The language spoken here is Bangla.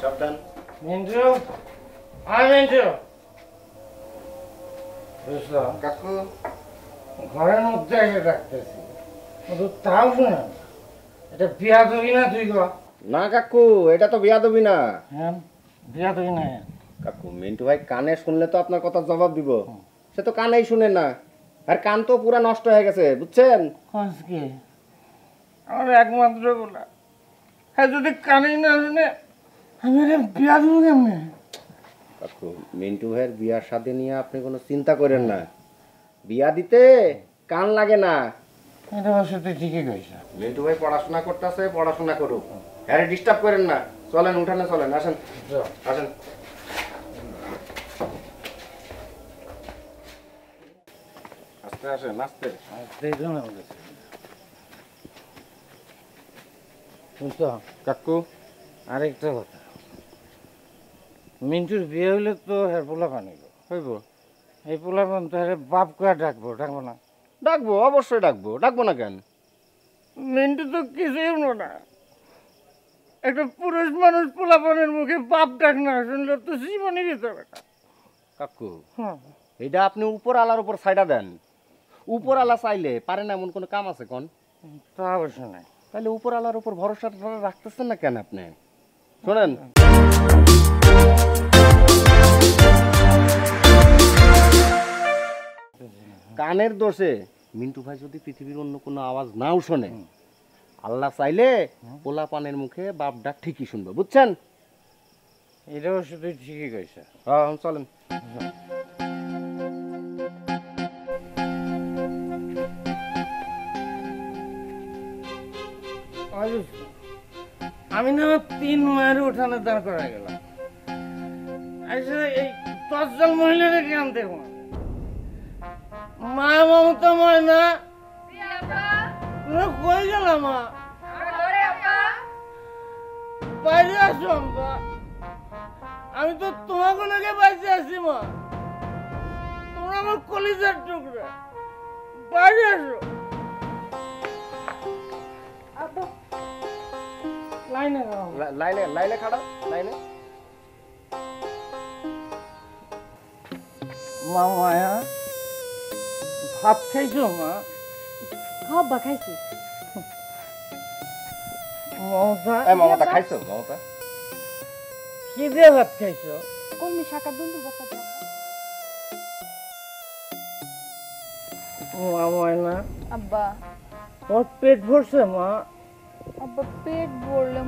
সাবধান। মিন্টু, আয় মিন্টু। বুঝলো কাকু ঘরের মধ্যে এসে ডাকতেছি, কিন্তু তাও শোনে না। এটা বিয়া দেবি না তুই গো? না কাকু, এটা তো বেয়াদবি না। হ্যাঁ, বিয়া দেবি না। কাকু মিন্টু ভাই কানে শুনলে তো আপনার কথা জবাব দিব, সে তো কানেই শুনে না। আর কান তো পুরা নষ্ট হয়ে গেছে, বুঝছেন? কসকে আমার একমাত্র বলা, হ্যাঁ যদি কানেই না শুনে আমি এটা বিয়া দেবো কেমনে? কাকু মিন্টু ভাইয়ের বিয়ার সাথে নিয়ে আপনি কোনো চিন্তা করেন না, বিয়া দিতে কান লাগে না। এটা অবশ্য তুই ঠিকই কইস। মিন্টু ভাই পড়াশোনা করতেছে, পড়াশোনা করুক, আরে ডিস্টার্ব করেন না। চলেন উঠানে চলেন, আসেন আসেন। আস্তে আসেন, আস্তে। শুনছো কাকু আরেকটা কথা, মিন্টুর বিয়ে হইলে তো হ্যাঁ পোলাপান হইব, এই পোলাপান তো হ্যাঁ বাপ করে ডাকবো না? ডাকবো, অবশ্যই ডাকবো, ডাকবো না কেন? মিন্টু তো কিছুই হলো না, একটা পুরুষ মানুষ পোলাপানের মুখে বাপ ডাক না শুনলে তো জীবনই দিতে হবে না। কাকু হ্যাঁ, এটা আপনি উপর আলার উপর সাইডা দেন। উপর আলা চাইলে পারে না এমন কোনো কাম আছে কোন? তা অবশ্য নাই। তাহলে উপর আলার উপর ভরসা রাখতেছেন না কেন আপনি? শোনেন, কানের দোষে মিন্টু ভাই যদি পৃথিবীর অন্য কোনো আওয়াজ নাও শোনে, আল্লাহ চাইলে পোলা পানের মুখে বাপ ডাক ঠিকই শুনবে, বুঝছেন? এটা অবশ্য তুই ঠিকই কইছ। হ্যাঁ চলেন। আমি না আমার 3 মায়ের উঠানে দাঁড় করা গেলাম, আসলে এই 10 জন মহিলাদের কেন দেখবো মা? মমতা ময়না কই গেল মা? বাইরে আসো আমা, আমি তো তোমাকে নাকি বাইরে আছি মা, তোমরা আমার কলিজার টুকরা, বাইরে আসো। লাইনে লাইনে লাইনে খাড়া, লাইনে। মা মায়া ভাত খাইছো মা? হব্বা খাইছি। মমতা মমতা খাইছো? মমতা কি দিয়ে ভাত খাইছো? কলমি শাকার দুন্দুল ভর্তা দিয়ে। মা ময়না আব্বা, ওর পেট ভরছে মা? আব্বা পেট ভরলে